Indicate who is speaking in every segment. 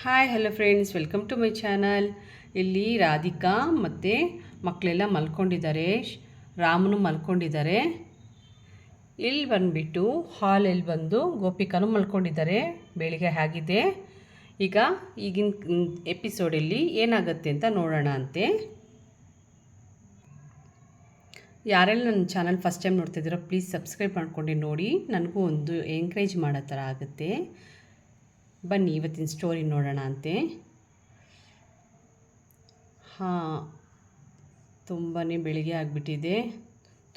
Speaker 1: Hi hello friends, welcome to my channel. ಇಲ್ಲಿ ರಾಧಿಕಾ ಮತ್ತು ಮಕ್ಕಳೆಲ್ಲ ಮಲ್ಕೊಂಡಿದ್ದಾರೆ. ರಾಮನು ಮಲ್ಕೊಂಡಿದ್ದಾರೆ. ಇಲ್ಲಿ ಬಂದುಬಿಟ್ಟು ಹಾಲಲ್ಲಿ ಬಂದು ಗೋಪಿಕಾನು ಮಲ್ಕೊಂಡಿದ್ದಾರೆ. ಬೆಳಿಗ್ಗೆ ಆಗಿದೆ. ಈಗಿನ ಎಪಿಸೋಡಲ್ಲಿ ಏನಾಗುತ್ತೆ ಅಂತ ನೋಡೋಣ ಅಂತೆ. ಯಾರೆಲ್ಲ ನನ್ನ ಚಾನಲ್ ಫಸ್ಟ್ ಟೈಮ್ ನೋಡ್ತಿದ್ದೀರೋ ಪ್ಲೀಸ್ ಸಬ್ಸ್ಕ್ರೈಬ್ ಮಾಡ್ಕೊಂಡು ನೋಡಿ. ನನಗೂ ಒಂದು ಎಂಕರೇಜ್ ಮಾಡೋ ಥರ ಆಗುತ್ತೆ. ಬನ್ನಿ ಇವತ್ತಿನ ಸ್ಟೋರಿ ನೋಡೋಣ ಅಂತೆ. ತುಂಬಾ ಬೆಳಿಗ್ಗೆ ಆಗಿಬಿಟ್ಟಿದೆ.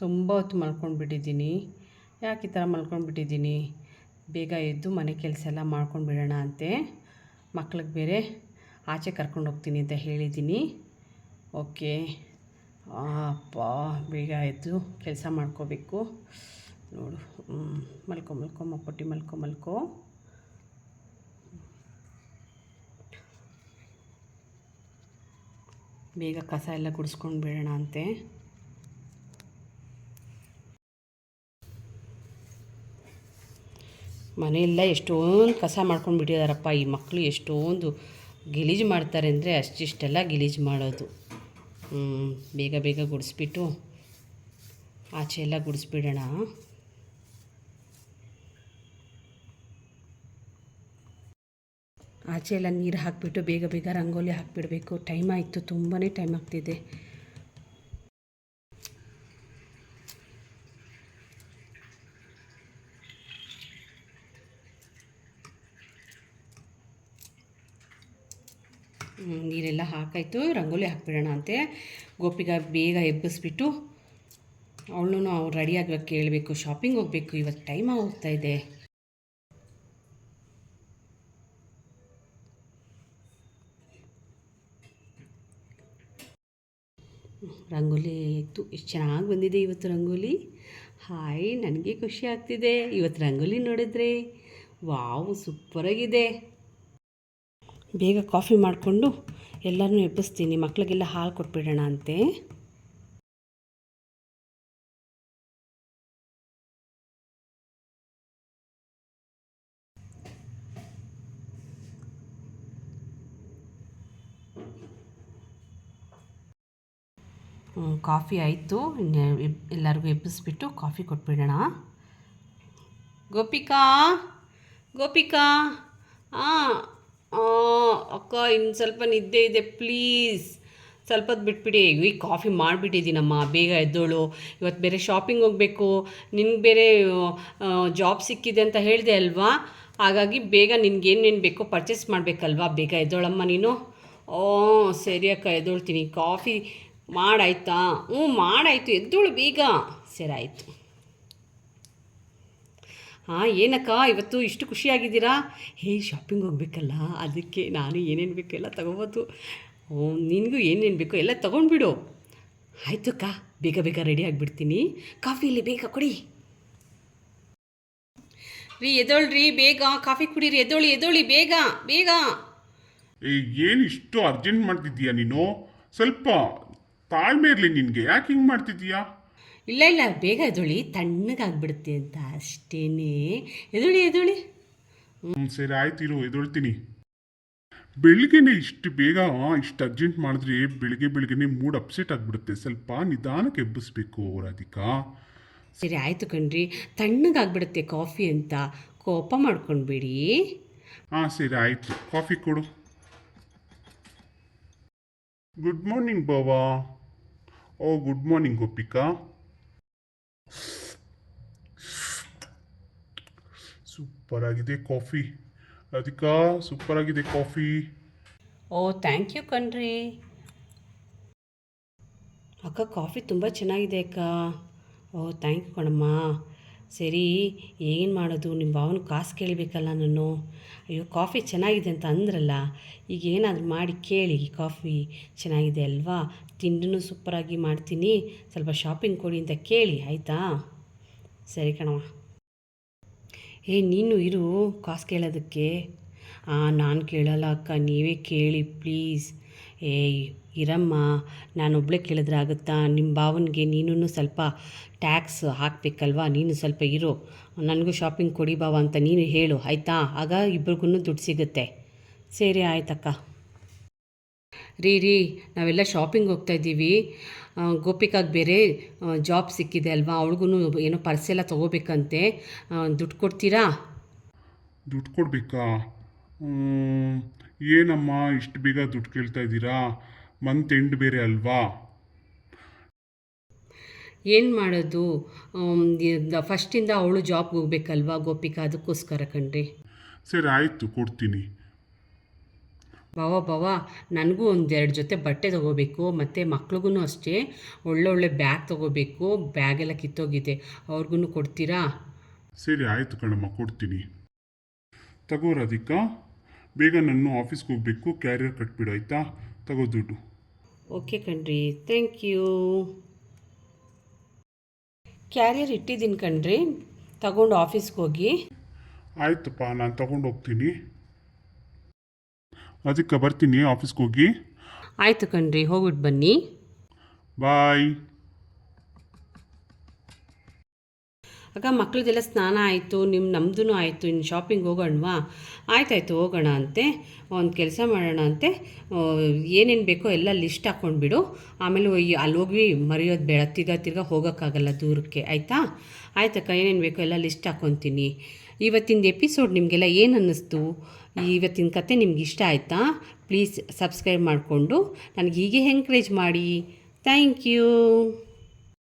Speaker 1: ತುಂಬ ಹೊತ್ತು ಮಲ್ಕೊಂಡ್ಬಿಟ್ಟಿದ್ದೀನಿ. ಯಾಕೆ ಈ ಥರ ಮಲ್ಕೊಂಡ್ಬಿಟ್ಟಿದ್ದೀನಿ? ಬೇಗ ಎದ್ದು ಮನೆ ಕೆಲಸ ಎಲ್ಲ ಮಾಡ್ಕೊಂಡು ಬಿಡೋಣ ಅಂತೆ. ಮಕ್ಳಿಗೆ ಬೇರೆ ಆಚೆ ಕರ್ಕೊಂಡು ಹೋಗ್ತೀನಿ ಅಂತ ಹೇಳಿದ್ದೀನಿ. ಓಕೆ, ಅಪ್ಪ ಬೇಗ ಎದ್ದು ಕೆಲಸ ಮಾಡ್ಕೋಬೇಕು. ನೋಡು, ಮಲ್ಕೊ ಮಪ್ಪಟ್ಟಿ ಮಲ್ಕೊ. ಬೇಗ ಕಸ ಎಲ್ಲ ಗುಡಿಸ್ಕೊಂಡು ಬಿಡೋಣ ಅಂತೆ. ಮನೆಯೆಲ್ಲ ಎಷ್ಟೊಂದು ಕಸ ಮಾಡ್ಕೊಂಡು ಬಿಟ್ಟಿದ್ದಾರಪ್ಪ. ಈ ಮಕ್ಕಳು ಎಷ್ಟೊಂದು ಗಲೀಜು ಮಾಡ್ತಾರೆ ಅಂದರೆ ಅಷ್ಟಿಷ್ಟೆಲ್ಲ ಗಲೀಜು ಮಾಡೋದು. ಬೇಗ ಗುಡಿಸ್ಬಿಟ್ಟು ಆಚೆ ಎಲ್ಲ ಗುಡಿಸ್ಬಿಡೋಣ. ಆಚೆ ಎಲ್ಲ ನೀರು ಹಾಕಿಬಿಟ್ಟು ಬೇಗ ರಂಗೋಲಿ ಹಾಕಿಬಿಡಬೇಕು. ಟೈಮ್ ಆಯಿತು, ತುಂಬಾ ಟೈಮ್ ಆಗ್ತಿದೆ. ನೀರೆಲ್ಲ ಹಾಕಾಯಿತು, ರಂಗೋಲಿ ಹಾಕಿಬಿಡೋಣ ಅಂತೆ. ಗೋಪಿಗ ಬೇಗ ಎಬ್ಬಿಸ್ಬಿಟ್ಟು ಅವಳನ್ನು ರೆಡಿ ಆಗಬೇಕು, ಕೇಳಬೇಕು. ಶಾಪಿಂಗ್ ಹೋಗಬೇಕು, ಇವತ್ತು ಟೈಮ್ ಹೋಗ್ತಾಯಿದೆ. ರಂಗೋಲಿ ಇತ್ತು. ಎಷ್ಟು ಚೆನ್ನಾಗಿ ಬಂದಿದೆ ಇವತ್ತು ರಂಗೋಲಿ. ಹಾಯ್, ನನಗೆ ಖುಷಿ ಆಗ್ತಿದೆ ಇವತ್ತು ರಂಗೋಲಿ ನೋಡಿದ್ರೆ. ವಾವ್, ಸೂಪರಾಗಿದೆ. ಬೇಗ ಕಾಫಿ ಮಾಡಿಕೊಂಡು ಎಲ್ಲರನ್ನೂ ಎಬ್ಬಿಸ್ತೀನಿ. ಮಕ್ಕಳಿಗೆಲ್ಲ ಹಾಲು ಕೊಟ್ಬಿಡೋಣ ಅಂತೆ. ಕಾಫಿ ಆಯಿತು. ಎಲ್ಲರಿಗೂ ಎಬ್ಬಿಸ್ಬಿಟ್ಟು ಕಾಫಿ ಕೊಟ್ಬಿಡೋಣ. ಗೋಪಿಕಾ ಅಕ್ಕ, ಇನ್ನು ಸ್ವಲ್ಪ ನಿದ್ದೆ ಇದೆ, ಪ್ಲೀಸ್ ಸ್ವಲ್ಪ ಹೊತ್ತು ಬಿಟ್ಬಿಡಿ. ಈ ಕಾಫಿ ಮಾಡಿಬಿಟ್ಟಿದ್ದೀನಮ್ಮ, ಬೇಗ ಎದ್ದೋಳು. ಇವತ್ತು ಬೇರೆ ಶಾಪಿಂಗ್ ಹೋಗಬೇಕು. ನಿನ್ಗೆ ಬೇರೆ ಜಾಬ್ ಸಿಕ್ಕಿದೆ ಅಂತ ಹೇಳಿದೆ ಅಲ್ವಾ? ಹಾಗಾಗಿ ಬೇಗ ನಿನ್ಗೇನೇನು ಬೇಕೋ ಪರ್ಚೇಸ್ ಮಾಡಬೇಕಲ್ವಾ? ಬೇಗ ಎದ್ದೋಳಮ್ಮ ನೀನು. ಸರಿ ಅಕ್ಕ, ಎದ್ದೋಳ್ತೀನಿ. ಕಾಫಿ ಮಾಡಾಯ್ತಾ? ಮಾಡಾಯಿತು, ಎದ್ದೋಳು ಬೇಗ. ಸರಿ, ಆಯಿತು. ಏನಕ್ಕ ಇವತ್ತು ಇಷ್ಟು ಖುಷಿಯಾಗಿದ್ದೀರಾ? ಶಾಪಿಂಗ್ ಹೋಗ್ಬೇಕಲ್ಲ, ಅದಕ್ಕೆ ನಾನು ಏನೇನು ಬೇಕು ಎಲ್ಲ ತೊಗೋಬೋದು. ನಿನಗೂ ಏನೇನು ಬೇಕೋ ಎಲ್ಲ ತೊಗೊಂಡ್ಬಿಡು. ಆಯಿತು ಅಕ್ಕ, ಬೇಗ ರೆಡಿ ಆಗಿಬಿಡ್ತೀನಿ. ಕಾಫಿಯಲ್ಲಿ ಬೇಗ ಕೊಡಿ ರೀ. ಎದ್ದೋಳ್ರಿ, ಬೇಗ ಕಾಫಿ ಕುಡೀರಿ. ಎದ್ದೋಳಿ ಬೇಗ.
Speaker 2: ಏನು ಇಷ್ಟು ಅರ್ಜೆಂಟ್ ಮಾಡ್ತಿದ್ದೀಯಾ ನೀನು? ಸ್ವಲ್ಪ ತಾಳ್ಮೆ ಇರಲಿ ನಿನಗೆ. ಯಾಕೆ ಹಿಂಗೆ ಮಾಡ್ತಿದ್ದೀಯಾ?
Speaker 1: ಇಲ್ಲ, ಬೇಗ ಎದ್ದೋಳಿ, ತಣ್ಣಗಾಗ್ಬಿಡುತ್ತೆ ಅಂತ ಅಷ್ಟೇನೆ. ಎದ್ದೋಳಿ.
Speaker 2: ಸರಿ, ಆಯ್ತು ಇರು, ಎದ್ದೊಳ್ತೀನಿ. ಬೆಳಿಗ್ಗೆನೆ ಇಷ್ಟು ಬೇಗ ಇಷ್ಟು ಅರ್ಜೆಂಟ್ ಮಾಡಿದ್ರೆ ಬೆಳಿಗ್ಗೆನೆ ಮೂಡ್ ಅಪ್ಸೆಟ್ ಆಗಿಬಿಡುತ್ತೆ. ಸ್ವಲ್ಪ ನಿಧಾನಕ್ಕೆ ಎಬ್ಬಿಸ್ಬೇಕು ರಾಧಿಕಾ.
Speaker 1: ಸರಿ, ಆಯಿತು ಕಣ್ರಿ. ತಣ್ಣಗಾಗ್ಬಿಡುತ್ತೆ ಕಾಫಿ ಅಂತ ಕೋಪ ಮಾಡ್ಕೊಂಡ್ಬಿಡಿ.
Speaker 2: ಸರಿ, ಆಯಿತು. ಕಾಫಿ ಕೊಡು. ಗುಡ್ ಮಾರ್ನಿಂಗ್ ಬಾವಾ. Good morning Gopika. ಸೂಪರ್ ಆಗಿದೆ ಕಾಫಿ ರಾಧಿಕಾ, ಸೂಪರ್ ಆಗಿದೆ ಕಾಫಿ.
Speaker 1: ಥ್ಯಾಂಕ್ ಯು ಕಣ್ರಿ. ಅಕ್ಕ, ಕಾಫಿ ತುಂಬ ಚೆನ್ನಾಗಿದೆ ಅಕ್ಕ. ಥ್ಯಾಂಕ್ ಯು ಕಣಮ್ಮ. ಸರಿ, ಏನು ಮಾಡೋದು? ನಿಮ್ಮ ಭಾವನ ಕಾಸು ಕೇಳಬೇಕಲ್ಲ ನಾನು. ಅಯ್ಯೋ, ಕಾಫಿ ಚೆನ್ನಾಗಿದೆ ಅಂತ ಅಂದ್ರಲ್ಲ, ಈಗ ಏನಾದರೂ ಮಾಡಿ ಕೇಳಿ. ಕಾಫಿ ಚೆನ್ನಾಗಿದೆ ಅಲ್ವಾ? ತಿಂಡಿನೂ ಸೂಪರಾಗಿ ಮಾಡ್ತೀನಿ, ಸ್ವಲ್ಪ ಶಾಪಿಂಗ್ ಕೊಡಿ ಅಂತ ಕೇಳಿ, ಆಯಿತಾ? ಸರಿ ಕಣವ. ನೀನು ಇರು ಕಾಸು ಕೇಳೋದಕ್ಕೆ. ನಾನು ಕೇಳಲ್ಲ ಅಕ್ಕ, ನೀವೇ ಕೇಳಿ ಪ್ಲೀಸ್. ಇರಮ್ಮ, ನಾನೊಬ್ಬಳೇ ಕೇಳಿದ್ರೆ ಆಗುತ್ತಾ? ನಿಮ್ಮ ಭಾವನಿಗೆ ನೀನು ಸ್ವಲ್ಪ ಟ್ಯಾಕ್ಸ್ ಹಾಕಬೇಕಲ್ವಾ? ನೀನು ಸ್ವಲ್ಪ ಇರು, ನನಗೂ ಶಾಪಿಂಗ್ ಕೊಡಿ ಭಾವ ಅಂತ ನೀನು ಹೇಳು, ಆಯಿತಾ? ಆಗ ಇಬ್ರಿಗೂ ದುಡ್ಡು ಸಿಗುತ್ತೆ. ಸರಿ ಆಯ್ತಕ್ಕ. ರೀ ನಾವೆಲ್ಲ ಶಾಪಿಂಗ್ ಹೋಗ್ತಾ ಇದ್ದೀವಿ. ಗೋಪಿಕಾಗೆ ಬೇರೆ ಜಾಬ್ ಸಿಕ್ಕಿದೆ ಅಲ್ವಾ, ಅವಳಿಗೂ ಏನೋ ಪರ್ಸೆಲ್ಲ ತೊಗೋಬೇಕಂತೆ. ದುಡ್ಡು ಕೊಡ್ತೀರಾ?
Speaker 2: ದುಡ್ಡು ಕೊಡಬೇಕಾ? ಏನಮ್ಮ ಇಷ್ಟು ಬೇಗ ದುಡ್ಡು ಕೇಳ್ತಾ ಇದ್ದೀರಾ? ಮಂತ್ ಎಂಡ್ ಬೇರೆ ಅಲ್ವಾ?
Speaker 1: ಏನು ಮಾಡೋದು, ಫಸ್ಟಿಂದ ಅವಳು ಜಾಬ್ಗೆ ಹೋಗ್ಬೇಕಲ್ವಾ ಗೋಪಿಕಾ, ಅದಕ್ಕೋಸ್ಕರ ಕಣ್ರಿ.
Speaker 2: ಸರಿ ಆಯಿತು, ಕೊಡ್ತೀನಿ.
Speaker 1: ಬಾವ ನನಗೂ ಒಂದೆರಡು ಜೊತೆ ಬಟ್ಟೆ ತೊಗೋಬೇಕು, ಮತ್ತು ಮಕ್ಳಿಗೂ ಅಷ್ಟೇ ಒಳ್ಳೊಳ್ಳೆ ಬ್ಯಾಗ್ ತೊಗೋಬೇಕು. ಬ್ಯಾಗೆಲ್ಲ ಕಿತ್ತೋಗಿದೆ, ಅವ್ರಿಗೂ ಕೊಡ್ತೀರಾ?
Speaker 2: ಸರಿ ಆಯಿತು ಕಣಮ್ಮ, ಕೊಡ್ತೀನಿ. ತಗೋ ರಾಧಿಕಾ, ಬೇಗ ನಾನು ಆಫೀಸ್ಗೆ ಹೋಗಬೇಕು, ಕ್ಯಾರಿಯರ್ ಕಟ್ಬಿಡು ಆಯಿತಾ? ತಗೋ ದುಡ್ಡು.
Speaker 1: ಓಕೆ ಕಣ್ರಿ, ಥ್ಯಾಂಕ್ ಯು. ಕ್ಯಾರಿಯರ್ ಇಟ್ಟಿದ್ದೀನಿ ಕಣ್ರಿ, ತಗೊಂಡು ಆಫೀಸ್ಗೆ ಹೋಗಿ.
Speaker 2: ಆಯ್ತಪ್ಪ, ನಾನು ತಗೊಂಡು ಹೋಗ್ತೀನಿ. ಅದಕ್ಕೆ ಬರ್ತೀನಿ ಆಫೀಸ್ಗೆ ಹೋಗಿ.
Speaker 1: ಆಯಿತು ಕಣ್ರಿ, ಹೋಗ್ಬಿಟ್ಟು ಬನ್ನಿ.
Speaker 2: ಬಾಯ್.
Speaker 1: ಅಕ್ಕ, ಮಕ್ಳದ್ದೆಲ್ಲ ಸ್ನಾನ ಆಯಿತು, ನಮ್ಮದೂ ಆಯಿತು, ಇನ್ನು ಶಾಪಿಂಗ್ ಹೋಗೋಣವಾ? ಆಯ್ತಾಯ್ತು, ಹೋಗೋಣ ಅಂತೆ. ಒಂದು ಕೆಲಸ ಮಾಡೋಣ ಅಂತೆ, ಏನೇನು ಬೇಕೋ ಎಲ್ಲ ಲಿಸ್ಟ್ ಹಾಕ್ಕೊಂಡ್ಬಿಡು. ಆಮೇಲೆ ಅಲ್ಲಿ ಹೋಗಿ ಮರೆಯೋದು ಬೇಡ, ತಿರ್ಗಾ ಹೋಗೋಕ್ಕಾಗಲ್ಲ ದೂರಕ್ಕೆ, ಆಯಿತಾ? ಆಯ್ತಕ್ಕ, ಏನೇನು ಬೇಕೋ ಎಲ್ಲ ಲಿಸ್ಟ್ ಹಾಕ್ಕೊತೀನಿ. ಇವತ್ತಿನ ಎಪಿಸೋಡ್ ನಿಮಗೆಲ್ಲ ಏನು ಅನ್ನಿಸ್ತು? ಇವತ್ತಿನ ಕತೆ ನಿಮ್ಗೆ ಇಷ್ಟ ಆಯಿತಾ? ಪ್ಲೀಸ್ ಸಬ್ಸ್ಕ್ರೈಬ್ ಮಾಡಿಕೊಂಡು ನನಗೆ ಹೀಗೆ ಎಂಕರೇಜ್ ಮಾಡಿ. Thank you.